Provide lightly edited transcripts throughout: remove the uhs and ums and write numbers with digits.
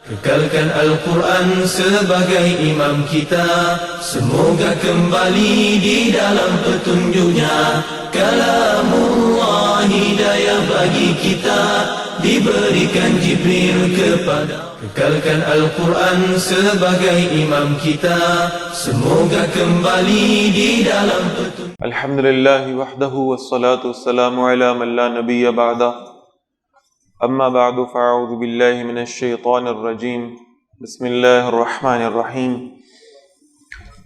Kekalkan Al-Quran sebagai imam kita, semoga kembali di dalam petunjuknya. Kalamullah hidayah bagi kita, diberikan Jibril kepada. Kekalkan Al-Quran sebagai imam kita, semoga kembali di dalam petunjuk. Alhamdulillahi wahdahu wassalatu wassalamu ala man la nabiyya ba'dah. أما بعد فأعوذ بالله من الشيطان الرجيم بسم الله الرحمن الرحيم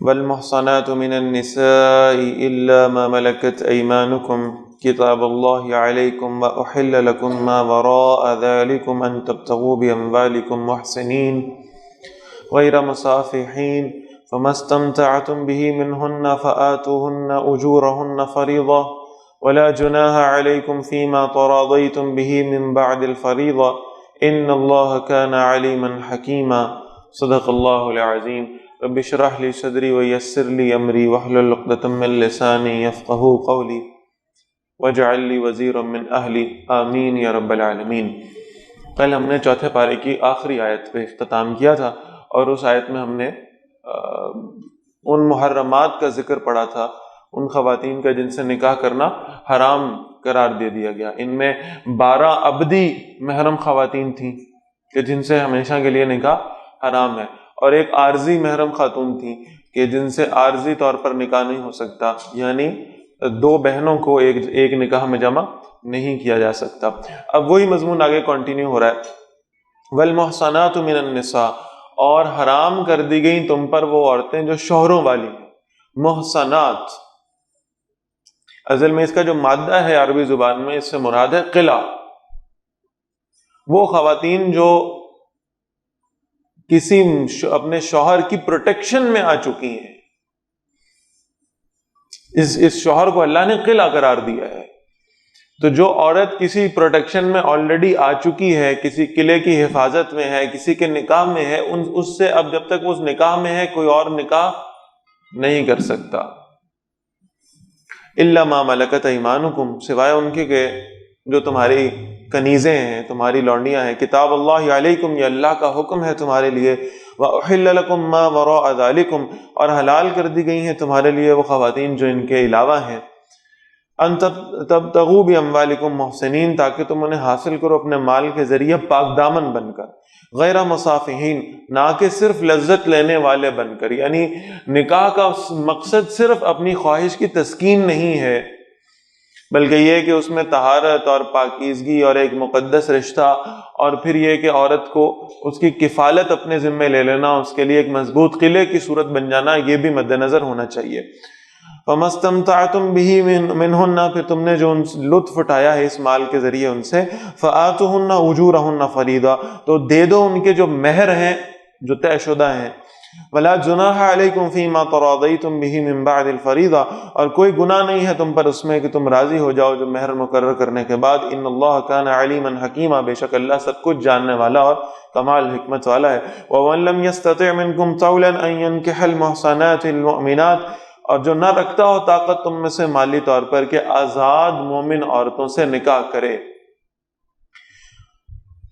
والمحصنات من النساء إلا ما ملكت أيمانكم كتاب الله عليكم وأحل لكم ما وراء ذلكم أن تبتغوا بأموالكم محسنين غير مسافحين فما استمتعتم به منهن فآتوهن أجورهن فريضة ولا جناح عليكم فيما تراضيتم به من بعد الفريضة إن الله كان عليما حكيما صدق الله العظيم رب اشرح لي صدري ويسر لي أمري واحلل عقدة من لساني يفقهوا قولي واجعل لي وزيرا من أهلي آمين يا رب العالمين. کل ہم نے چوتھے پارے کی آخری آیت پہ اختتام کیا تھا اور اس آیت میں ہم نے ان محرمات کا ذکر پڑھا تھا، ان خواتین کا جن سے نکاح کرنا حرام قرار دے دیا گیا. ان میں 12 ابدی محرم خواتین تھیں کہ جن سے ہمیشہ کے لیے نکاح حرام ہے، اور ایک عارضی محرم خاتون تھیں کہ جن سے عارضی طور پر نکاح نہیں ہو سکتا، یعنی 2 بہنوں کو ایک نکاح میں جمع نہیں کیا جا سکتا. اب وہی مضمون آگے کنٹینیو ہو رہا ہے. والمحصنات من النساء، اور حرام کر دی گئی تم پر وہ عورتیں جو شوہروں والی ہیں. محصنات اصل میں اس کا جو مادہ ہے عربی زبان میں، اس سے مراد ہے قلع. وہ خواتین جو کسی اپنے شوہر کی پروٹیکشن میں آ چکی ہیں، اس شوہر کو اللہ نے قلع قرار دیا ہے. تو جو عورت کسی پروٹیکشن میں آلریڈی آ چکی ہے، کسی قلعے کی حفاظت میں ہے، کسی کے نکاح میں ہے، اس سے اب جب تک وہ اس نکاح میں ہے کوئی اور نکاح نہیں کر سکتا. الا ما ملکت ایمانکم، سوائے ان کے کہ جو تمہاری کنیزیں ہیں، تمہاری لونڈیاں ہیں. کتاب اللہ علیکم، یہ اللہ کا حکم ہے تمہارے لیے. وَأُحِلَّ لَكُم مَّا وَرَاءَ ذَلِكُمْ، اور حلال کر دی گئی ہیں تمہارے لیے وہ خواتین جو ان کے علاوہ ہیں. ان تبتغوا باموالکم محسنین، تاکہ تم انہیں حاصل کرو اپنے مال کے ذریعے پاک دامن بن کر. غیر مسافحین، نہ کہ صرف لذت لینے والے بن کر، یعنی نکاح کا مقصد صرف اپنی خواہش کی تسکین نہیں ہے، بلکہ یہ کہ اس میں طہارت اور پاکیزگی اور ایک مقدس رشتہ، اور پھر یہ کہ عورت کو اس کی کفالت اپنے ذمے لے لینا، اس کے لیے ایک مضبوط قلعے کی صورت بن جانا، یہ بھی مد نظر ہونا چاہیے. فَمَا اسْتَمْتَعْتُمْ بِهِ مِنْهُنَّ، پھر تم نے جو لطف اٹھایا ہے اس مال کے ذریعے ان سے. فَآتُوهُنَّ أُجُورَهُنَّ فَرِيضَةً، تو دے دو ان کے جو مہر ہیں جو طے شدہ ہیں. وَلَا جُنَاحَ عَلَيْكُمْ فِي مَا تَرَاضَيْتُمْ بِهِ مِنْ بَعْدِ الْفَرِيضَةِ، اور کوئی گناہ نہیں ہے تم پر اس میں کہ تم راضی ہو جاؤ جو مہر مقرر کرنے کے بعد. إِنَّ اللَّهَ كَانَ عَلِيمًا حَكِيمًا، بے شک اللہ سب کچھ جاننے والا اور کمال حکمت والا ہے. وَمَن لَّمْ يَسْتَطِعْ مِنْكُمْ طَوْلًا أَن يَنكِحَ الْمُحْصَنَاتِ الْمُؤْمِنَاتِ، اور جو نہ رکھتا ہو طاقت تم میں سے مالی طور پر کہ آزاد مومن عورتوں سے نکاح کرے.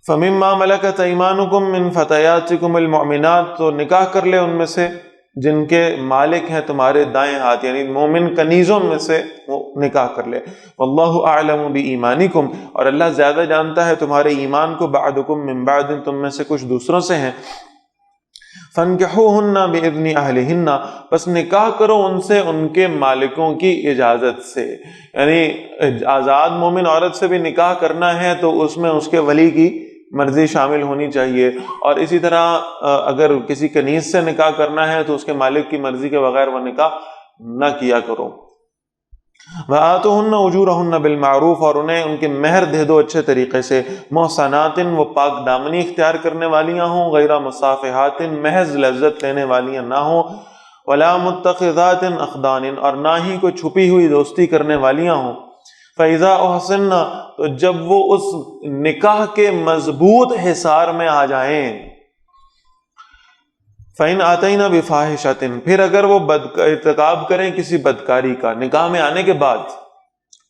فَمِمَّا مَلَكَتْ أَيْمَانُكُمْ مِنْ فَتَيَاتِكُمُ الْمُؤْمِنَاتِ، تو نکاح کر لے ان میں سے جن کے مالک ہیں تمہارے دائیں ہاتھ، یعنی مومن کنیزوں میں سے وہ نکاح کر لے. وَاللَّهُ أَعْلَمُ بِإِيمَانِكُمْ، اور اللہ زیادہ جانتا ہے تمہارے ایمان کو. بَعْدُكُمْ مِنْ بَعْدٍ، تم میں سے کچھ دوسروں سے ہیں. فَانْكِحُوهُنَّ بِإِذْنِ أَهْلِهِنَّ، بس نکاح کرو ان سے ان کے مالکوں کی اجازت سے. یعنی آزاد مومن عورت سے بھی نکاح کرنا ہے تو اس میں اس کے ولی کی مرضی شامل ہونی چاہیے، اور اسی طرح اگر کسی کنیز سے نکاح کرنا ہے تو اس کے مالک کی مرضی کے بغیر وہ نکاح نہ کیا کرو. وَآتُوهُنَّ أُجُورَهُنَّ بِالْمَعْرُوفِ، اور انہیں ان کے مہر دے دو اچھے طریقے سے. محصنات، وہ پاک دامنی اختیار کرنے والیاں ہوں. غیر مصافحات، محض لذت لینے والیاں نہ ہوں. وَلَا مُتَّخِذَاتٍ أَخْدَانٍ، اور نہ ہی کوئی چھپی ہوئی دوستی کرنے والیاں ہوں. فَإِذَا أُحْصِنَّ، تو جب وہ اس نکاح کے مضبوط حصار میں آ جائیں. فَإِنْ آتَيْنَا بِفَاحِشَةٍ، پھر اگر وہ ارتکاب کریں کسی بدکاری کا نکاح میں آنے کے بعد.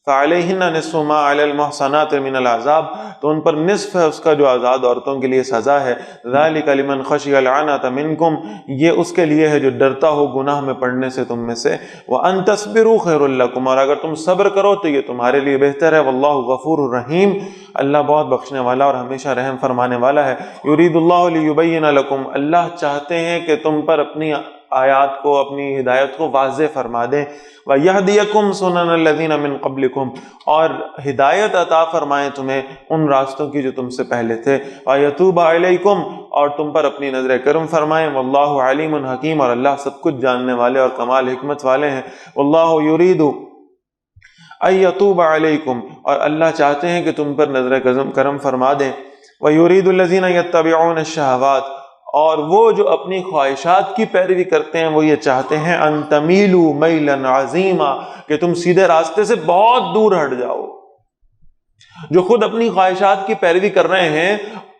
فعلیہن نصف ما علی المحصنات من العذاب، تو ان پر نصف ہے اس کا جو آزاد عورتوں کے لیے سزا ہے. ذالک لمن خشی العنۃ منکم، یہ اس کے لیے ہے جو ڈرتا ہو گناہ میں پڑنے سے تم میں سے. وان تصبروا خیر لکم، اور اگر تم صبر کرو تو یہ تمہارے لیے بہتر ہے. واللہ غفور الرحیم، اللہ بہت بخشنے والا اور ہمیشہ رحم فرمانے والا ہے. یرید اللہ لیبین لکم، اللہ چاہتے ہیں کہ تم پر اپنی آیات کو، اپنی ہدایت کو واضح فرما دیں. وَيَهْدِيَكُمْ سُنَنَ الَّذِينَ مِن قَبْلِكُمْ، اور ہدایت عطا فرمائیں تمہیں ان راستوں کی جو تم سے پہلے تھے. وَيَتُوبَ عَلَيْكُمْ، اور تم پر اپنی نظر کرم فرمائیں. وَاللَّهُ عَلِيمٌ حَكِيمٌ، اور اللہ سب کچھ جاننے والے اور کمال حکمت والے ہیں. وَاللَّهُ يُرِيدُ أَن يَتُوبَ عَلَيْكُمْ، اور اللہ چاہتے ہیں کہ تم پر نظر کرم فرما دیں. وَيُرِيدُ الَّذِينَ يَتَّبِعُونَ الشَّهَوَاتِ، اور وہ جو اپنی خواہشات کی پیروی کرتے ہیں وہ یہ چاہتے ہیں ان تمیلوا میلا عظیما، کہ تم سیدھے راستے سے بہت دور ہٹ جاؤ. جو خود اپنی خواہشات کی پیروی کر رہے ہیں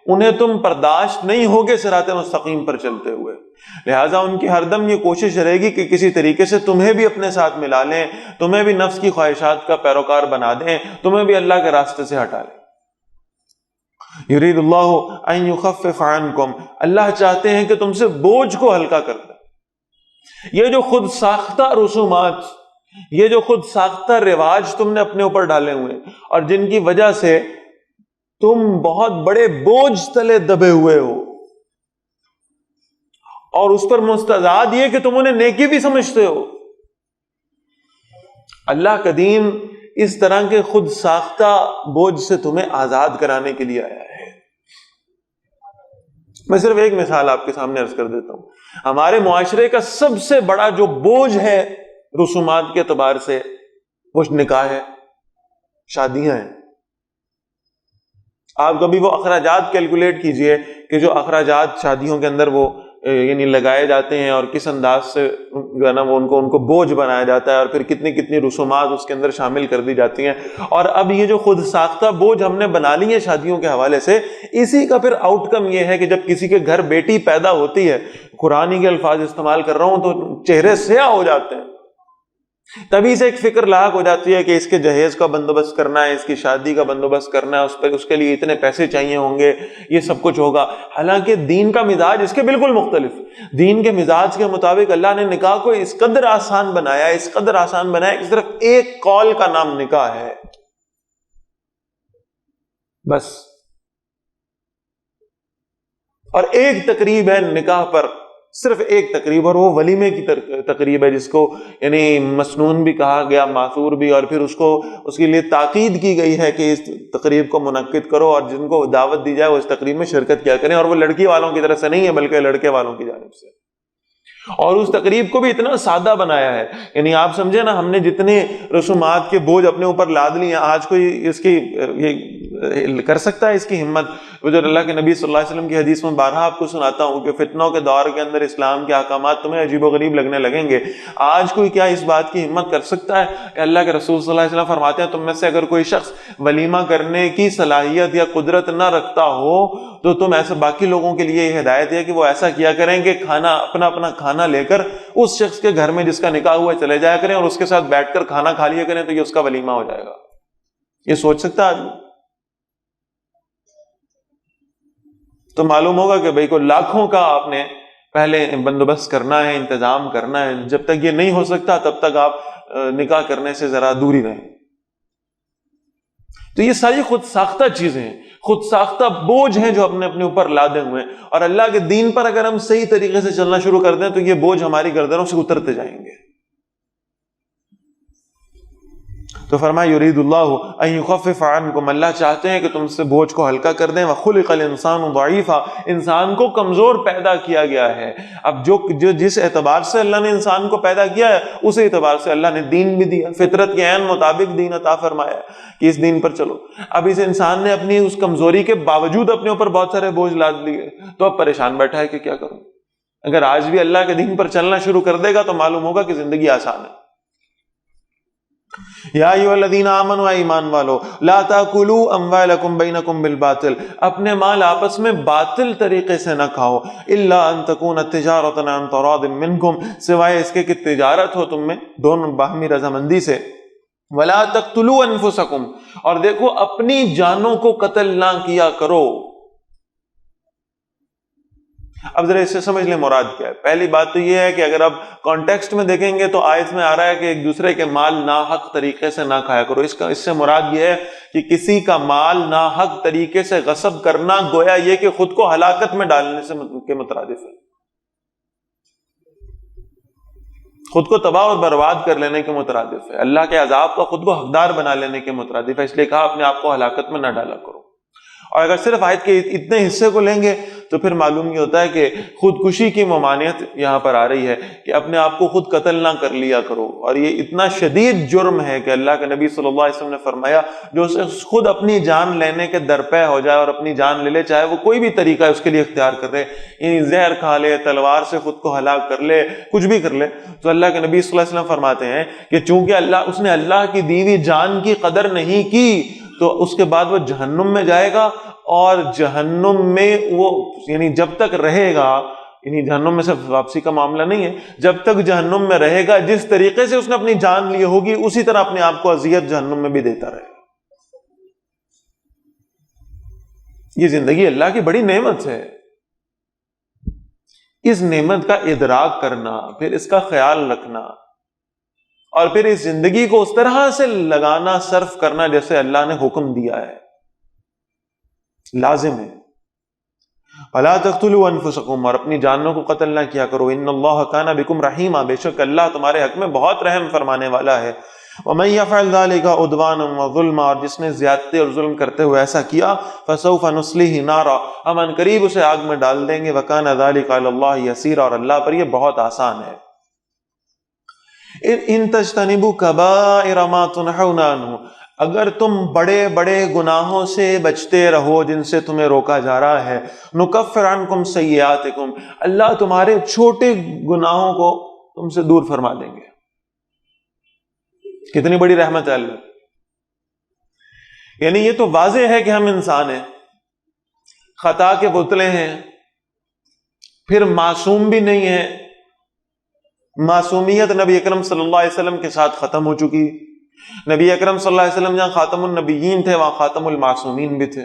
انہیں تم برداشت نہیں ہوگے صراط مستقیم پر چلتے ہوئے، لہٰذا ان کی ہر دم یہ کوشش رہے گی کہ کسی طریقے سے تمہیں بھی اپنے ساتھ ملا لیں، تمہیں بھی نفس کی خواہشات کا پیروکار بنا دیں، تمہیں بھی اللہ کے راستے سے ہٹا لیں. یرید اللہ ان یخفف عنکم، اللہ چاہتے ہیں کہ تم سے بوجھ کو ہلکا کر دیں. یہ جو خود ساختہ رسومات، یہ جو خود ساختہ رواج تم نے اپنے اوپر ڈالے ہوئے اور جن کی وجہ سے تم بہت بڑے بوجھ تلے دبے ہوئے ہو، اور اس پر مستزاد یہ کہ تم انہیں نیکی بھی سمجھتے ہو، اللہ کا دین اس طرح کے خود ساختہ بوجھ سے تمہیں آزاد کرانے کے لیے آیا ہے. میں صرف ایک مثال آپ کے سامنے عرض کر دیتا ہوں. ہمارے معاشرے کا سب سے بڑا جو بوجھ ہے رسومات کے اعتبار سے وہ نکاح ہے، شادیاں ہیں. آپ کبھی وہ اخراجات کیلکولیٹ کیجئے کہ جو اخراجات شادیوں کے اندر وہ یعنی لگائے جاتے ہیں اور کس انداز سے جو ہے نا وہ ان کو بوجھ بنایا جاتا ہے، اور پھر کتنی رسومات اس کے اندر شامل کر دی جاتی ہیں. اور اب یہ جو خود ساختہ بوجھ ہم نے بنا لی ہے شادیوں کے حوالے سے، اسی کا پھر آؤٹ کم یہ ہے کہ جب کسی کے گھر بیٹی پیدا ہوتی ہے، قرآنی کے الفاظ استعمال کر رہا ہوں، تو چہرے سیاہ ہو جاتے ہیں. تبھی سے ایک فکر لاحق ہو جاتی ہے کہ اس کے جہیز کا بندوبست کرنا ہے، اس کی شادی کا بندوبست کرنا ہے، اس کے لیے اتنے پیسے چاہیے ہوں گے، یہ سب کچھ ہوگا. حالانکہ دین کا مزاج اس کے بالکل مختلف. دین کے مزاج کے مطابق اللہ نے نکاح کو اس قدر آسان بنایا کہ صرف ایک قول کا نام نکاح ہے، بس. اور ایک تقریب ہے نکاح پر، صرف ایک تقریب، اور وہ ولیمے کی تقریب ہے، جس کو یعنی مسنون بھی کہا گیا، معثور بھی، اور پھر اس کے لیے تاکید کی گئی ہے کہ اس تقریب کو منعقد کرو اور جن کو دعوت دی جائے وہ اس تقریب میں شرکت کیا کریں. اور وہ لڑکی والوں کی طرف سے نہیں ہے بلکہ لڑکے والوں کی جانب سے. اور اس تقریب کو بھی اتنا سادہ بنایا ہے، یعنی آپ سمجھے نا، ہم نے جتنے رسومات کے بوجھ اپنے اوپر لاد لیے، آج کوئی اس کی یہ کر سکتا ہے اس کی ہمت؟ وہ جو اللہ کے نبی صلی اللہ علیہ وسلم کی حدیث میں بارہا آپ کو سناتا ہوں کہ فتنوں کے دور کے اندر اسلام کے احکامات تمہیں عجیب و غریب لگنے لگیں گے. آج کوئی کیا اس بات کی ہمت کر سکتا ہے کہ اللہ کے رسول صلی اللہ علیہ وسلم فرماتے ہیں تم میں سے اگر کوئی شخص ولیمہ کرنے کی صلاحیت یا قدرت نہ رکھتا ہو تو تم ایسے باقی لوگوں کے لیے یہ ہدایت ہے کہ وہ ایسا کیا کریں کہ اپنا کھانا لے کر اس شخص کے گھر میں جس کا نکاح ہوا چلے جایا کریں اور اس کے ساتھ بیٹھ کر کھانا کھا لیا کریں، تو یہ اس کا ولیمہ ہو جائے گا. یہ سوچ سکتا آدمی؟ تو معلوم ہوگا کہ بھئی کو لاکھوں کا آپ نے پہلے بندوبست کرنا ہے، انتظام کرنا ہے. جب تک یہ نہیں ہو سکتا تب تک آپ نکاح کرنے سے ذرا دور ہی رہیں. تو یہ ساری خود ساختہ چیزیں ہیں، خود ساختہ بوجھ ہیں جو اپنے اوپر لادے ہوئے ہیں. اور اللہ کے دین پر اگر ہم صحیح طریقے سے چلنا شروع کر دیں تو یہ بوجھ ہماری گردنوں سے اترتے جائیں گے. تو فرمایا یرید اللہ ان یخفف عنکم، اللہ چاہتے ہیں کہ تم سے بوجھ کو ہلکا کر دیں. وخلق الانسان ضعیفا، انسان کو کمزور پیدا کیا گیا ہے. اب جو جس اعتبار سے اللہ نے انسان کو پیدا کیا ہے اس اعتبار سے اللہ نے دین بھی دیا، فطرت کے عین مطابق دین عطا فرمایا کہ اس دین پر چلو. اب اس انسان نے اپنی اس کمزوری کے باوجود اپنے اوپر بہت سارے بوجھ لاد لیے، تو اب پریشان بیٹھا ہے کہ کیا کروں. اگر آج بھی اللہ کے دین پر چلنا شروع کر دے گا تو معلوم ہوگا کہ زندگی آسان ہے. یا ایھا الذین آمنوا، ایمان والو، لا تاکلوا اموالکم بینکم بالباطل، اپنے مال آپس میں باطل طریقے سے نہ کھاؤ. الا ان تکون تجارۃ عن تراض منکم، سوائے اس کے کہ تجارت ہو تم میں دونوں باہمی رضامندی سے. وَلَا تَقْتُلُوا أَنفُسَكُمْ، اور دیکھو اپنی جانوں کو قتل نہ کیا کرو۔ اب ذرا اس سے سمجھ لیں مراد کیا ہے۔ پہلی بات تو یہ ہے کہ اگر اب کانٹیکسٹ میں دیکھیں گے تو آیت میں آ رہا ہے کہ ایک دوسرے کے مال ناحق طریقے سے نہ کھایا کرو۔ اس سے مراد یہ ہے کہ کسی کا مال ناحق طریقے سے غصب کرنا گویا یہ کہ خود کو ہلاکت میں ڈالنے سے کے مترادف ہے، خود کو تباہ اور برباد کر لینے کے مترادف ہے، اللہ کے عذاب کا خود کو حقدار بنا لینے کے مترادف ہے، اس لیے کہا اپنے آپ کو ہلاکت میں نہ ڈالا کرو۔ اور اگر صرف آیت کے اتنے حصے کو لیں گے تو پھر معلوم یہ ہوتا ہے کہ خودکشی کی ممانعت یہاں پر آ رہی ہے کہ اپنے آپ کو خود قتل نہ کر لیا کرو، اور یہ اتنا شدید جرم ہے کہ اللہ کے نبی صلی اللہ علیہ وسلم نے فرمایا جو خود اپنی جان لینے کے درپے ہو جائے اور اپنی جان لے لے، چاہے وہ کوئی بھی طریقہ ہے اس کے لیے اختیار کر لے، یعنی زہر کھا لے، تلوار سے خود کو ہلاک کر لے، کچھ بھی کر لے، تو اللہ کے نبی صلی اللہ علیہ وسلم فرماتے ہیں کہ چونکہ اس نے اللہ کی دی ہوئی جان کی قدر نہیں کی تو اس کے بعد وہ جہنم میں جائے گا، اور جہنم میں وہ یعنی جب تک رہے گا، یعنی جہنم میں صرف واپسی کا معاملہ نہیں ہے، جب تک جہنم میں رہے گا جس طریقے سے اس نے اپنی جان لی ہوگی اسی طرح اپنے آپ کو اذیت جہنم میں بھی دیتا رہے گا۔ یہ زندگی اللہ کی بڑی نعمت ہے، اس نعمت کا ادراک کرنا، پھر اس کا خیال رکھنا، اور پھر اس زندگی کو اس طرح سے لگانا، صرف کرنا جیسے اللہ نے حکم دیا ہے، لازم ہے۔ وَلَا تَقْتُلُوا أَنفُسَكُمْ، اور اپنی جانوں کو قتل نہ کیا کرو، إِنَّ اللَّهَ كَانَ بِكُمْ رَحِيمًا، بے شک اللہ تمہارے حق میں بہت رحم فرمانے والا ہے۔ وَمَن يَفْعَلْ ذَلِكَ عُدْوَانًا وَظُلْمًا، اور جس نے زیادتی اور ظلم کرتے ہوئے ایسا کیا، فَسَوْفَ نُصْلِيهِ نَارًا، ہم ان قریب اسے آگ میں ڈال دیں گے، وَكَانَ ذَلِكَ عَلَى اللَّهِ يَسِيرًا، اور اللہ پر یہ بہت آسان ہے۔ ان تجتنبوا کبائر ما تنہون عنہ، اگر تم بڑے بڑے گناہوں سے بچتے رہو جن سے تمہیں روکا جا رہا ہے، نکفر عنکم سیئاتکم، اللہ تمہارے چھوٹے گناہوں کو تم سے دور فرما دیں گے۔ کتنی بڑی رحمت ہے اللہ، یعنی یہ تو واضح ہے کہ ہم انسان ہیں، خطا کے پتلے ہیں، پھر معصوم بھی نہیں ہیں، معصومیت نبی اکرم صلی اللہ علیہ وسلم کے ساتھ ختم ہو چکی، نبی اکرم صلی اللہ علیہ وسلم جہاں خاتم النبیین تھے وہاں خاتم المعصومین بھی تھے۔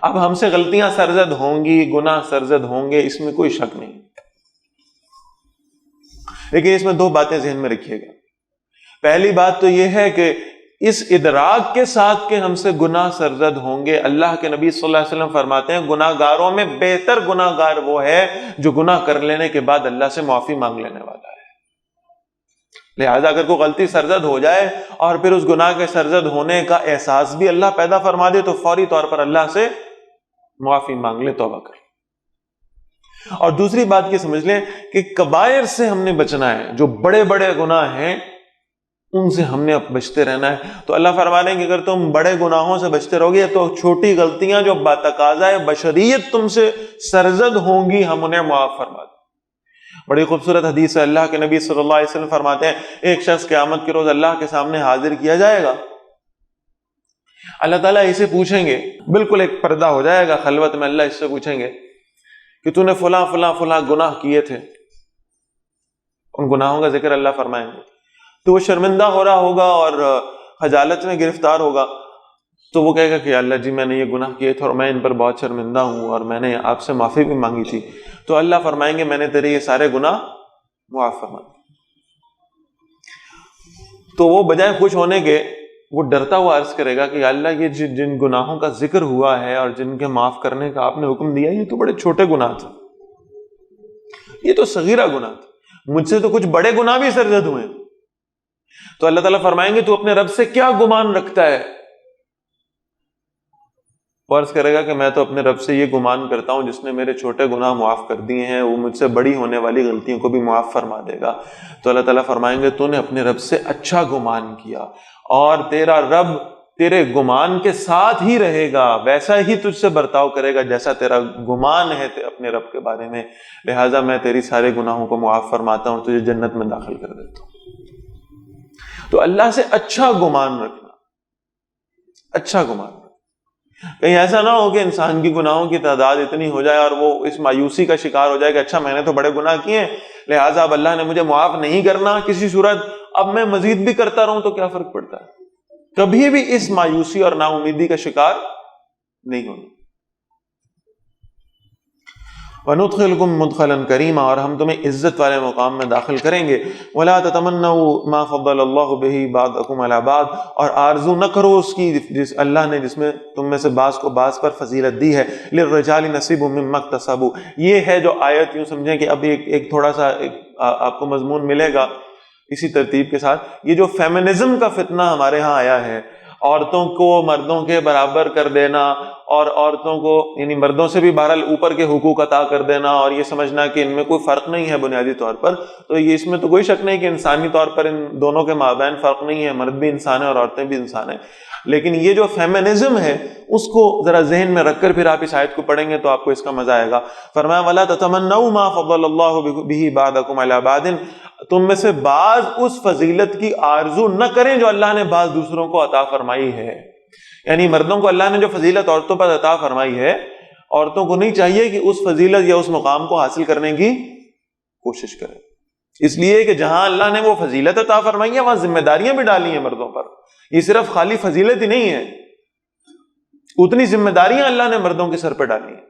اب ہم سے غلطیاں سرزد ہوں گی، گناہ سرزد ہوں گے، اس میں کوئی شک نہیں، لیکن اس میں دو باتیں ذہن میں رکھیے گا۔ پہلی بات تو یہ ہے کہ اس ادراک کے ساتھ کہ ہم سے گناہ سرزد ہوں گے، اللہ کے نبی صلی اللہ علیہ وسلم فرماتے ہیں گناہ گاروں میں بہتر گناہ گار وہ ہے جو گناہ کر لینے کے بعد اللہ سے معافی مانگ لینے والا ہے۔ لہذا اگر کوئی غلطی سرزد ہو جائے اور پھر اس گناہ کے سرزد ہونے کا احساس بھی اللہ پیدا فرما دے تو فوری طور پر اللہ سے معافی مانگ لے، توبہ کر لے۔ اور دوسری بات یہ سمجھ لیں کہ کبائر سے ہم نے بچنا ہے، جو بڑے بڑے گناہ ہیں ان سے ہم نے اب بچتے رہنا ہے۔ تو اللہ فرما رہے ہیں کہ اگر تم بڑے گناہوں سے بچتے رہو گے تو چھوٹی غلطیاں جو بتقاضۂ بشریت تم سے سرزد ہوں گی ہم انہیں معاف فرما دیں۔ بڑی خوبصورت حدیث ہے، اللہ کے نبی صلی اللہ علیہ وسلم فرماتے ہیں ایک شخص قیامت کے روز اللہ کے سامنے حاضر کیا جائے گا، اللہ تعالیٰ اسے پوچھیں گے، بالکل ایک پردہ ہو جائے گا خلوت میں، اللہ اس سے پوچھیں گے کہ تو نے فلاں فلاں فلاں گناہ کیے تھے، ان گناہوں کا ذکر اللہ فرمائیں گے، تو وہ شرمندہ ہو رہا ہوگا اور خجالت میں گرفتار ہوگا، تو وہ کہے گا کہ اللہ جی میں نے یہ گناہ کیے تھے اور میں ان پر بہت شرمندہ ہوں اور میں نے آپ سے معافی بھی مانگی تھی، تو اللہ فرمائیں گے میں نے تیرے یہ سارے گناہ معاف فرما دیے۔ تو وہ بجائے خوش ہونے کے وہ ڈرتا ہوا عرض کرے گا کہ اللہ یہ جن گناہوں کا ذکر ہوا ہے اور جن کے معاف کرنے کا آپ نے حکم دیا یہ تو بڑے چھوٹے گناہ تھے، یہ تو صغیرہ گناہ تھے، مجھ سے تو کچھ بڑے گناہ بھی سرزد ہوئے۔ تو اللہ تعالیٰ فرمائیں گے تو اپنے رب سے کیا گمان رکھتا ہے؟ وہ عرض کرے گا کہ میں تو اپنے رب سے یہ گمان کرتا ہوں جس نے میرے چھوٹے گناہ معاف کر دیے ہیں وہ مجھ سے بڑی ہونے والی غلطیوں کو بھی معاف فرما دے گا۔ تو اللہ تعالیٰ فرمائیں گے تو نے اپنے رب سے اچھا گمان کیا اور تیرا رب تیرے گمان کے ساتھ ہی رہے گا، ویسا ہی تجھ سے برتاؤ کرے گا جیسا تیرا گمان ہے اپنے رب کے بارے میں، لہٰذا میں تیری سارے گناہوں کو معاف فرماتا ہوں، تجھے جنت میں داخل کر دیتا ہوں۔ تو اللہ سے اچھا گمان رکھنا، اچھا گمان رکھنا، کہیں ایسا نہ ہو کہ انسان کی گناہوں کی تعداد اتنی ہو جائے اور وہ اس مایوسی کا شکار ہو جائے کہ اچھا میں نے تو بڑے گناہ کیے ہیں لہٰذا اب اللہ نے مجھے معاف نہیں کرنا کسی صورت، اب میں مزید بھی کرتا رہوں تو کیا فرق پڑتا ہے؟ کبھی بھی اس مایوسی اور نا امیدی کا شکار نہیں ہونا. وَنُدْخِلْكُمْ مُدْخَلًا كَرِيمًا، اور ہم تمہیں عزت والے مقام میں داخل کریں گے. وَلَا تَتَمَنَّوْا مَا فَضَّلَ اللَّهُ بِهِ بَعْضَكُمْ عَلَى بَعْضٍ، اور آرزو نہ کرو اس کی جس اللہ نے جس میں تم میں سے بعض کو بعض پر فضیلت دی ہے. لِلرِّجَالِ نَصِيبٌ مِّمَّا اكْتَسَبُوا، یہ ہے جو آیت یوں سمجھیں کہ اب ایک تھوڑا سا آپ کو مضمون ملے گا اسی ترتیب کے ساتھ. یہ جو فیمنزم کا فتنہ ہمارے ہاں آیا ہے، عورتوں کو مردوں کے برابر کر دینا اور عورتوں کو یعنی مردوں سے بھی بہرحال اوپر کے حقوق عطا کر دینا اور یہ سمجھنا کہ ان میں کوئی فرق نہیں ہے بنیادی طور پر، تو یہ اس میں تو کوئی شک نہیں کہ انسانی طور پر ان دونوں کے مابین فرق نہیں ہے، مرد بھی انسان ہے اور عورتیں بھی انسان ہیں. لیکن یہ جو فیمنزم ہے اس کو ذرا ذہن میں رکھ کر پھر آپ اس آیت کو پڑھیں گے تو آپ کو اس کا مزہ آئے گا. فرمایا وَلَا تَتَمَنَّوْا مَا فَضَّلَ اللَّهُ بِهِ بَعْضَكُمْ عَلَى بَعْضٍ، تم میں سے بعض اس فضیلت کی آرزو نہ کریں جو اللہ نے بعض دوسروں کو عطا فرمائی ہے. یعنی مردوں کو اللہ نے جو فضیلت عورتوں پر عطا فرمائی ہے، عورتوں کو نہیں چاہیے کہ اس فضیلت یا اس مقام کو حاصل کرنے کی کوشش کریں، اس لیے کہ جہاں اللہ نے وہ فضیلت عطا فرمائی ہے وہاں ذمہ داریاں بھی ڈالی ہیں مردوں پر. یہ صرف خالی فضیلت ہی نہیں ہے، اتنی ذمہ داریاں اللہ نے مردوں کے سر پہ ڈالی ہیں.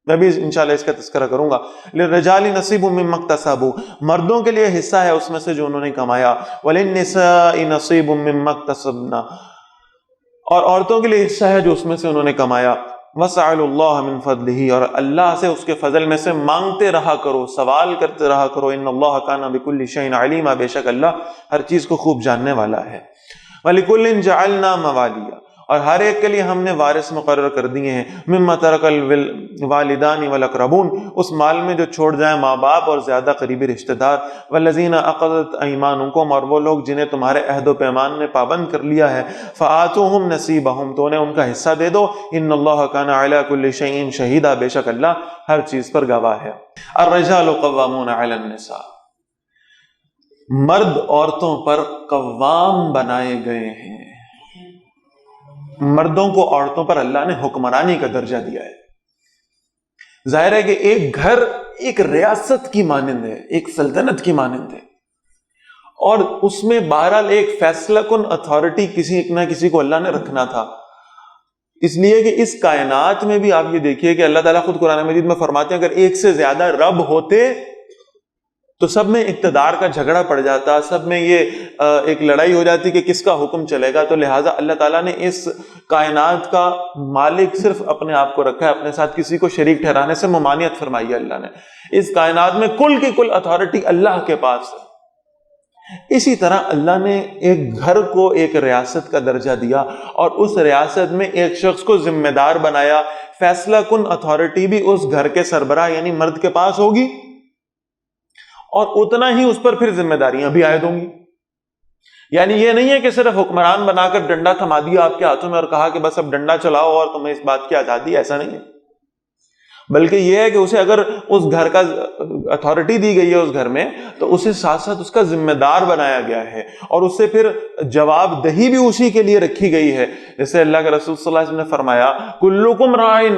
میں بھی انشاءاللہ اس کا تذکرہ کروں گا. لِلرِّجَالِ نَصِيبٌ مِّمَّا اكْتَسَبُوا، مردوں کے لیے حصہ ہے اس میں سے جو انہوں نے کمایا. وَلِلنِّسَاءِ نَصِيبٌ مِّمَّا اكْتَسَبْنَا، اور عورتوں کے لیے حصہ ہے جو اس میں سے انہوں نے کمایا. وَاسْأَلُوا اللَّهَ مِن فَضْلِهِ، اور اللہ سے اس کے فضل میں سے مانگتے رہا کرو، سوال کرتے رہا کرو. إِنَّ اللَّهَ كَانَ بِكُلِّ شَيْءٍ عَلِيمًا، بے شک اللہ ہر چیز کو خوب جاننے والا ہے. وَلِكُلٍّ جَعَلْنَا مَوَالِيَ، اور ہر ایک کے لیے ہم نے وارث مقرر کر دیے ہیں. مِمَّا تَرَكَ الْوَالِدَانِ وَالْأَقْرَبُونَ، اس مال میں جو چھوڑ جائیں ماں باپ اور زیادہ قریبی رشتہ دار. وَالَّذِينَ عَقَدَتْ أَيْمَانُكُمْ، اور وہ لوگ جنہیں تمہارے عہد و پیمان نے پابند کر لیا ہے. فَآتُوهُمْ نَصِيبَهُمْ، تو انہیں ان کا حصہ دے دو. إِنَّ اللَّهَ كَانَ عَلَى كُلِّ شَيْءٍ شَهِيدًا، بے شک اللہ ہر چیز پر گواہ ہے. الرِّجَالُ قَوَّامُونَ عَلَى النِّسَاءِ، مرد عورتوں پر قوام بنائے گئے ہیں. مردوں کو عورتوں پر اللہ نے حکمرانی کا درجہ دیا ہے. ظاہر ہے کہ ایک گھر ایک ریاست کی مانند ہے، ایک سلطنت کی مانند ہے، اور اس میں بہرحال ایک فیصلہ کن اتھارٹی کسی نہ کسی کو اللہ نے رکھنا تھا. اس لیے کہ اس کائنات میں بھی آپ یہ دیکھیے کہ اللہ تعالیٰ خود قرآن مجید میں فرماتے ہیں اگر ایک سے زیادہ رب ہوتے تو سب میں اقتدار کا جھگڑا پڑ جاتا، سب میں یہ ایک لڑائی ہو جاتی کہ کس کا حکم چلے گا. تو لہٰذا اللہ تعالیٰ نے اس کائنات کا مالک صرف اپنے آپ کو رکھا ہے، اپنے ساتھ کسی کو شریک ٹھہرانے سے ممانعت فرمائی ہے. اللہ نے اس کائنات میں کل کی کل اتھارٹی اللہ کے پاس ہے. اسی طرح اللہ نے ایک گھر کو ایک ریاست کا درجہ دیا اور اس ریاست میں ایک شخص کو ذمہ دار بنایا. فیصلہ کن اتھارٹی بھی اس گھر کے سربراہ یعنی مرد کے پاس ہوگی اور اتنا ہی اس پر پھر ذمہ داریاں بھی عائد ہوں گی. یعنی یہ نہیں ہے کہ صرف حکمران بنا کر ڈنڈا تھما دیا آپ کے ہاتھوں میں اور کہا کہ بس اب ڈنڈا چلاؤ اور تمہیں اس بات کی آزادی، ایسا نہیں ہے. بلکہ یہ ہے کہ اسے اگر اس گھر کا اتھارٹی دی گئی ہے اس گھر میں تو اسے ساتھ ساتھ اس کا ذمہ دار بنایا گیا ہے اور اس سے پھر جواب دہی بھی اسی کے لیے رکھی گئی ہے. جیسے اللہ کے رسول صلی اللہ علیہ وسلم نے فرمایا کلکم راعٍ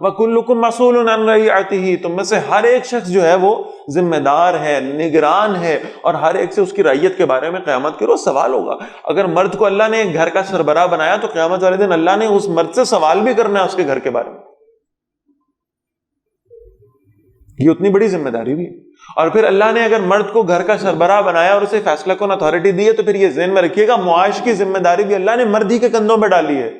وکلکم مسئول عن رعیتہ، تم میں سے ہر ایک شخص جو ہے وہ ذمہ دار ہے، نگران ہے، اور ہر ایک سے اس کی رعیت کے بارے میں قیامت کے روز سوال ہوگا. اگر مرد کو اللہ نے ایک گھر کا سربراہ بنایا تو قیامت والے دن اللہ نے اس مرد سے سوال بھی کرنا ہے اس کے گھر کے بارے میں. یہ اتنی بڑی ذمہ داری بھی ہے. اور پھر اللہ نے اگر مرد کو گھر کا سربراہ بنایا اور اسے فیصلہ کن اتھارٹی دی ہے تو پھر یہ ذہن میں رکھیے گا معاش کی ذمہ داری بھی اللہ نے مرد ہی کے کندھوں پہ ڈالی ہے.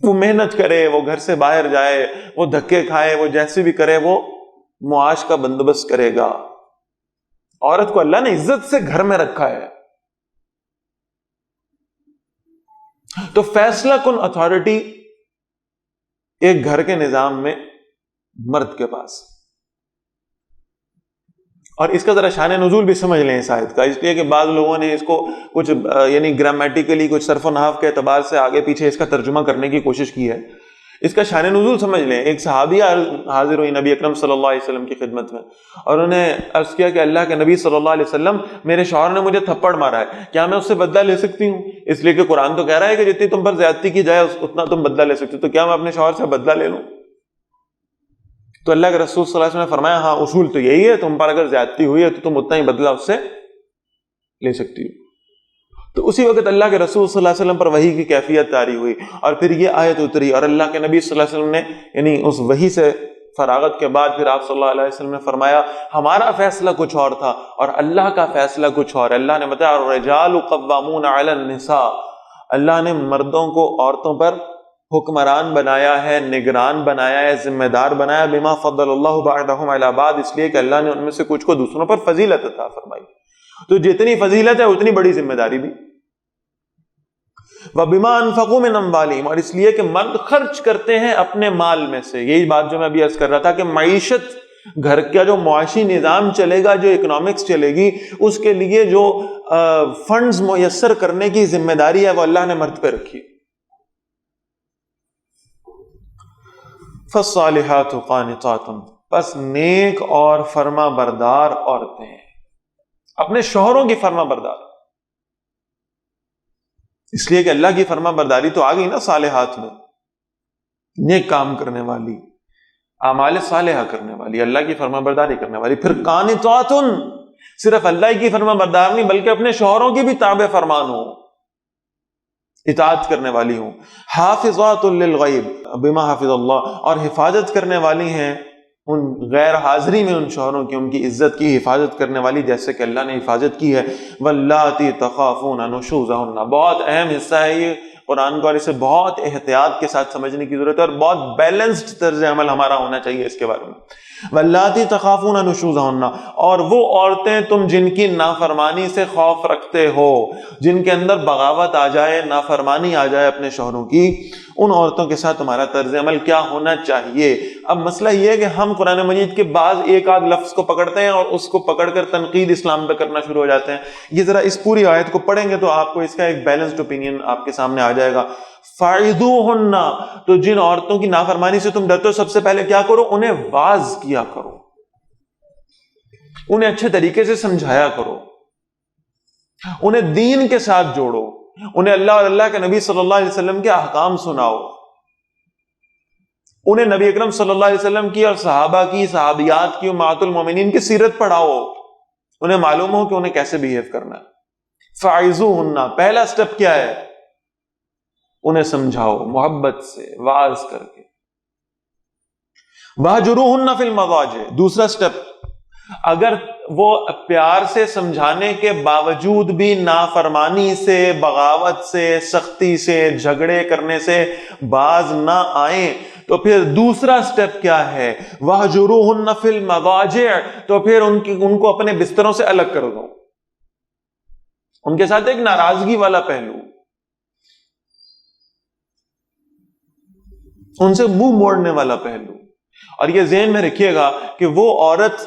وہ محنت کرے، وہ گھر سے باہر جائے، وہ دھکے کھائے، وہ جیسے بھی کرے، وہ معاش کا بندوبست کرے گا. عورت کو اللہ نے عزت سے گھر میں رکھا ہے. تو فیصلہ کن اتھارٹی ایک گھر کے نظام میں مرد کے پاس. اور اس کا ذرا شان نزول بھی سمجھ لیں اس آیت کا، اس لیے کہ بعض لوگوں نے اس کو کچھ یعنی گرامیٹیکلی کچھ صرف و نحو کے اعتبار سے آگے پیچھے اس کا ترجمہ کرنے کی کوشش کی ہے. اس کا شان نزول سمجھ لیں. ایک صحابیہ حاضر ہوئی نبی اکرم صلی اللہ علیہ وسلم کی خدمت میں اور انہوں نے عرض کیا کہ اللہ کے نبی صلی اللہ علیہ وسلم میرے شوہر نے مجھے تھپڑ مارا ہے، کیا میں اس سے بدلہ لے سکتی ہوں؟ اس لیے کہ قرآن تو کہہ رہا ہے کہ جتنی تم پر زیادتی کی جائے اتنا تم بدلہ لے سکتے ہو، تو کیا میں اپنے شوہر سے بدلہ لے لوں؟ تو اللہ کے رسول صلی اللہ علیہ وسلم نے فرمایا ہاں اصول تو یہی ہے، تم پر اگر زیادتی ہوئی ہے تو تم اتنا ہی بدلہ اس سے لے سکتی ہو۔ تو اسی وقت اللہ کے رسول صلی اللہ علیہ وسلم پر وحی کی کیفیت طاری ہوئی، اور پھر یہ آیت اتری، اور اللہ کے نبی صلی اللہ علیہ وسلم نے یعنی اس وحی سے فراغت کے بعد پھر آپ صلی اللہ علیہ وسلم نے فرمایا ہمارا فیصلہ کچھ اور تھا اور اللہ کا فیصلہ کچھ اور ہے۔ اللہ نے بتایا الرجال قوامون علی النساء، اللہ نے مردوں کو عورتوں پر حکمران بنایا ہے، نگران بنایا ہے، ذمہ دار بنایا، بما فضل اللہ بعضهم علی بعض، اس لیے کہ اللہ نے ان میں سے کچھ کو دوسروں پر فضیلت عطا فرمائی۔ تو جتنی فضیلت ہے اتنی بڑی ذمہ داری بھی۔ وَبِمَا أَنفَقُوا مِنْ أَمْوَالِهِمْ، اور اس لیے کہ مرد خرچ کرتے ہیں اپنے مال میں سے۔ یہی بات جو میں ابھی عرض کر رہا تھا کہ معیشت، گھر کا جو معاشی نظام چلے گا، جو اکنامکس چلے گی، اس کے لیے جو فنڈز میسر کرنے کی ذمہ داری ہے وہ اللہ نے مرد پہ رکھی۔ فَالصَّالِحَاتُ قَانِتَاتٌ، پس نیک اور فرما بردار عورتیں، اپنے شوہروں کی فرما بردار، اس لیے کہ اللہ کی فرما برداری تو آ گئی نا صالحات میں، نیک کام کرنے والی، اعمال صالحہ کرنے والی، اللہ کی فرما برداری کرنے والی۔ پھر قانتات، صرف اللہ کی فرما بردار نہیں بلکہ اپنے شوہروں کی بھی تابع فرمان ہو، اطاعت کرنے والی ہوں۔ حافظات للغیب بما حفظ اللہ، اور حفاظت کرنے والی ہیں ان غیر حاضری میں ان شوہروں کی، ان کی عزت کی حفاظت کرنے والی جیسے کہ اللہ نے حفاظت کی ہے۔ واللاتی تخافون نشوزہن، بہت اہم حصہ ہے یہ قرآن کو، اور اسے بہت احتیاط کے ساتھ سمجھنے کی ضرورت ہے اور بہت بیلنسڈ طرز عمل ہمارا ہونا چاہیے اس کے بارے میں۔ واللاتی تخافون نشوزہن، اور وہ عورتیں تم جن کی نافرمانی سے خوف رکھتے ہو، جن کے اندر بغاوت آ جائے، نافرمانی آ جائے اپنے شوہروں کی، ان عورتوں کے ساتھ تمہارا طرز عمل کیا ہونا چاہیے۔ اب مسئلہ یہ ہے کہ ہم قرآن مجید کے بعض ایک آدھ لفظ کو پکڑتے ہیں اور اس کو پکڑ کر تنقید اسلام پہ کرنا شروع ہو جاتے ہیں۔ یہ ذرا اس پوری آیت کو پڑھیں گے تو آپ کو اس کا ایک بیلنسڈ اوپینین آپ کے سامنے آ جائے گا۔ فَعِذُوهُنَّ، تو جن عورتوں کی نافرمانی سے تم ڈرتے ہو سب سے پہلے کیا کرو؟ انہیں واعظ کیا کرو، انہیں اچھے طریقے سے سمجھایا کرو، انہیں دین کے ساتھ جوڑو، انہیں اللہ اور اللہ کے نبی صلی اللہ علیہ وسلم کے احکام سناؤ، انہیں نبی اکرم صلی اللہ علیہ وسلم کی اور صحابہ کی، صحابیات کی، امہات المومنین کی سیرت پڑھاؤ، انہیں معلوم ہو کہ انہیں کیسے بہیو کرنا ہے۔ فَعِذُوهُنَّ، پہلا سٹیپ کیا ہے؟ انہیں سمجھاؤ محبت سے، واعظ کر کے۔ وَهْجُرُوهُنَّ فِي الْمَضَاجِعِ، دوسرا سٹیپ، اگر وہ پیار سے سمجھانے کے باوجود بھی نافرمانی سے، بغاوت سے، سختی سے، جھگڑے کرنے سے باز نہ آئیں تو پھر دوسرا سٹیپ کیا ہے؟ وَهْجُرُوهُنَّ فِي الْمَضَاجِعِ، تو پھر ان کو اپنے بستروں سے الگ کر دو، ان کے ساتھ ایک ناراضگی والا پہلو، ان سے منہ موڑنے والا پہلو۔ اور یہ ذہن میں رکھیے گا کہ وہ عورت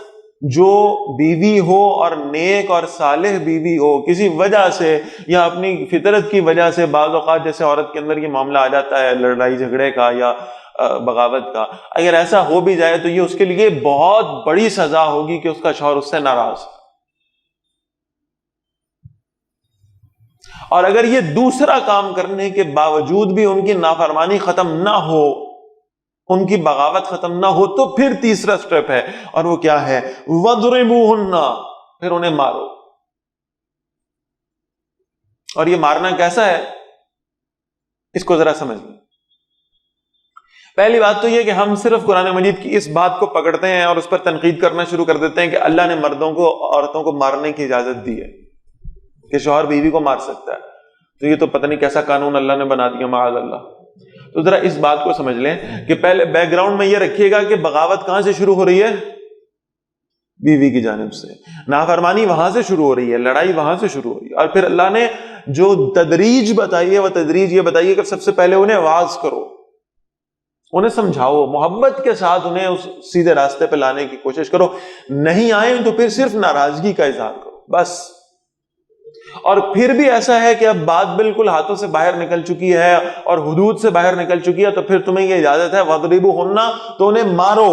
جو بیوی ہو اور نیک اور صالح بیوی ہو، کسی وجہ سے یا اپنی فطرت کی وجہ سے بعض اوقات جیسے عورت کے اندر یہ معاملہ آ جاتا ہے لڑائی جھگڑے کا یا بغاوت کا، اگر ایسا ہو بھی جائے تو یہ اس کے لیے بہت بڑی سزا ہوگی کہ اس کا شوہر اس سے ناراض ہے۔ اور اگر یہ دوسرا کام کرنے کے باوجود بھی ان کی نافرمانی ختم نہ ہو، ان کی بغاوت ختم نہ ہو، تو پھر تیسرا سٹیپ ہے، اور وہ کیا ہے؟ وَضْرِبُوهُنَّ، پھر انہیں مارو۔ اور یہ مارنا کیسا ہے اس کو ذرا سمجھ لیں۔ پہلی بات تو یہ کہ ہم صرف قرآن مجید کی اس بات کو پکڑتے ہیں اور اس پر تنقید کرنا شروع کر دیتے ہیں کہ اللہ نے مردوں کو عورتوں کو مارنے کی اجازت دی ہے کہ شوہر بیوی کو مار سکتا ہے، تو یہ تو پتہ نہیں کیسا قانون اللہ نے بنا دیا معاذ اللہ۔ تو ذرا اس بات کو سمجھ لیں کہ پہلے بیک گراؤنڈ میں یہ رکھیے گا کہ بغاوت کہاں سے شروع ہو رہی ہے؟ بیوی کی جانب سے، نافرمانی وہاں سے شروع ہو رہی ہے، لڑائی وہاں سے شروع ہو رہی ہے۔ اور پھر اللہ نے جو تدریج بتائی ہے وہ تدریج یہ بتائیے کہ سب سے پہلے انہیں واعظ کرو، انہیں سمجھاؤ، محبت کے ساتھ انہیں اس سیدھے راستے پہ لانے کی کوشش کرو۔ نہیں آئیں تو پھر صرف ناراضگی کا اظہار کرو بس۔ اور پھر بھی ایسا ہے کہ اب بات بالکل ہاتھوں سے باہر نکل چکی ہے اور حدود سے باہر نکل چکی ہے، تو پھر تمہیں یہ اجازت ہے وَضْرِبُوهُنَّ، تو انہیں مارو۔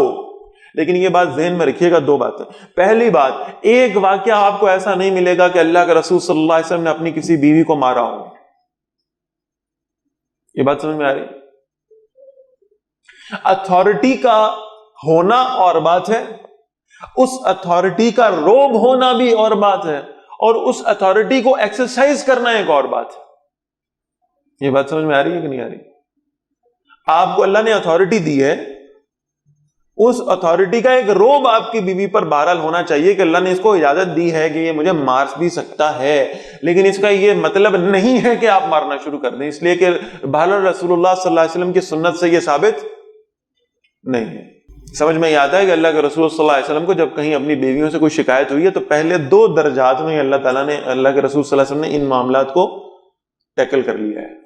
لیکن یہ بات ذہن میں رکھیے گا، دو باتیں۔ پہلی بات، ایک واقعہ آپ کو ایسا نہیں ملے گا کہ اللہ کے رسول صلی اللہ علیہ وسلم نے اپنی کسی بیوی کو مارا ہو۔ یہ بات سمجھ میں آ رہی؟ اتھارٹی کا ہونا اور بات ہے، اس اتھارٹی کا روب ہونا بھی اور بات ہے، اور اس اتھارٹی کو ایکسرسائز کرنا ایک اور بات ہے۔ یہ بات سمجھ میں آ رہی ہے کہ نہیں آ رہی؟ آپ کو اللہ نے اتھارٹی دی ہے، اس اتھارٹی کا ایک روب آپ کی بیوی پر بہرحال ہونا چاہیے کہ اللہ نے اس کو اجازت دی ہے کہ یہ مجھے مار بھی سکتا ہے، لیکن اس کا یہ مطلب نہیں ہے کہ آپ مارنا شروع کر دیں، اس لیے کہ بہرحال رسول اللہ صلی اللہ علیہ وسلم کی سنت سے یہ ثابت نہیں ہے۔ سمجھ میں یہ آتا ہے کہ اللہ کے رسول صلی اللہ علیہ وسلم کو جب کہیں اپنی بیویوں سے کوئی شکایت ہوئی ہے تو پہلے 2 درجات میں اللہ تعالیٰ نے، اللہ کے رسول صلی اللہ علیہ وسلم نے ان معاملات کو ٹیکل کر لیا ہے۔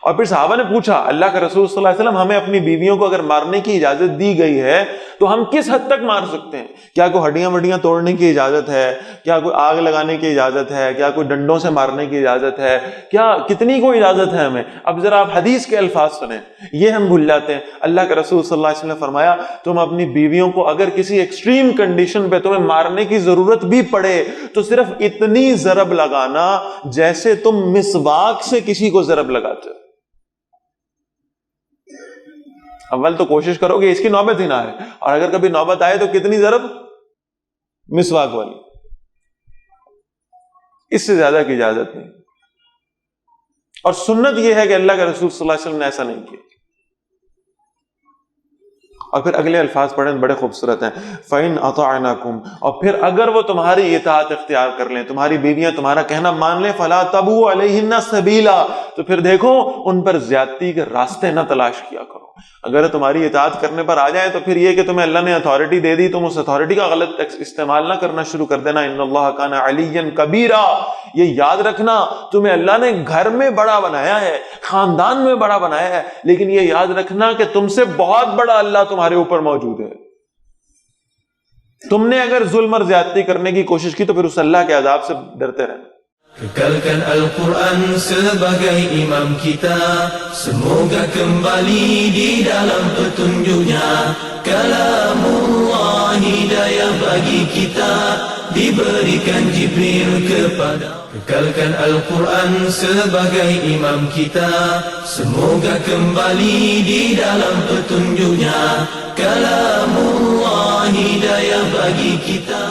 اور پھر صحابہ نے پوچھا اللہ کے رسول صلی اللہ علیہ وسلم ہمیں اپنی بیویوں کو اگر مارنے کی اجازت دی گئی ہے تو ہم کس حد تک مار سکتے ہیں؟ کیا کوئی ہڈیاں وڈیاں توڑنے کی اجازت ہے؟ کیا کوئی آگ لگانے کی اجازت ہے؟ کیا کوئی ڈنڈوں سے مارنے کی اجازت ہے؟ کیا کتنی کوئی اجازت ہے ہمیں؟ اب ذرا آپ حدیث کے الفاظ سنیں، یہ ہم بھول جاتے ہیں۔ اللہ کے رسول صلی اللہ علیہ وسلم نے فرمایا تم اپنی بیویوں کو اگر کسی ایکسٹریم کنڈیشن پہ تمہیں مارنے کی ضرورت بھی پڑے تو صرف اتنی ضرب لگانا جیسے تم مسواک سے کسی کو ضرب لگاتے ہو۔ اول تو کوشش کرو کہ اس کی نوبت ہی نہ آئے، اور اگر کبھی نوبت آئے تو کتنی ضرب؟ مسواک والی، اس سے زیادہ کی اجازت نہیں۔ اور سنت یہ ہے کہ اللہ کے رسول صلی اللہ علیہ وسلم نے ایسا نہیں کیا۔ اور پھر اگلے الفاظ پڑھیں، بڑے خوبصورت ہیں، فَإِنْ أَطَعْنَكُمْ، اور پھر اگر وہ تمہاری اطاعت اختیار کر لیں، تمہاری بیویاں تمہارا کہنا مان لیں، فَلَا تَبْغُوا عَلَيْهِنَّ سَبِيلًا، تو پھر دیکھو ان پر زیادتی کے راستے نہ تلاش کیا کرو۔ اگر تمہاری اطاعت کرنے پر آ جائیں تو پھر یہ کہ تمہیں اللہ نے اتھارٹی دے دی، تم اس اتھارٹی کا غلط استعمال نہ کرنا شروع کر دینا۔ ان اللہ کان علیا کبیرا، یہ یاد رکھنا تمہیں اللہ نے گھر میں بڑا بنایا ہے، خاندان میں بڑا بنایا ہے، لیکن یہ یاد رکھنا کہ تم سے بہت بڑا اللہ تمہارے اوپر موجود ہے۔ تم نے اگر ظلم اور زیادتی کرنے کی کوشش کی تو پھر اس اللہ کے عذاب سے ڈرتے رہنا۔ Kekalkan Al-Quran sebagai imam kita, semoga kembali di dalam petunjuknya. Kalamullah hidayah bagi kita, diberikan Jibril kepada. Kekalkan Al-Quran sebagai imam kita, semoga kembali di dalam petunjuknya. Kalamullah hidayah bagi kita.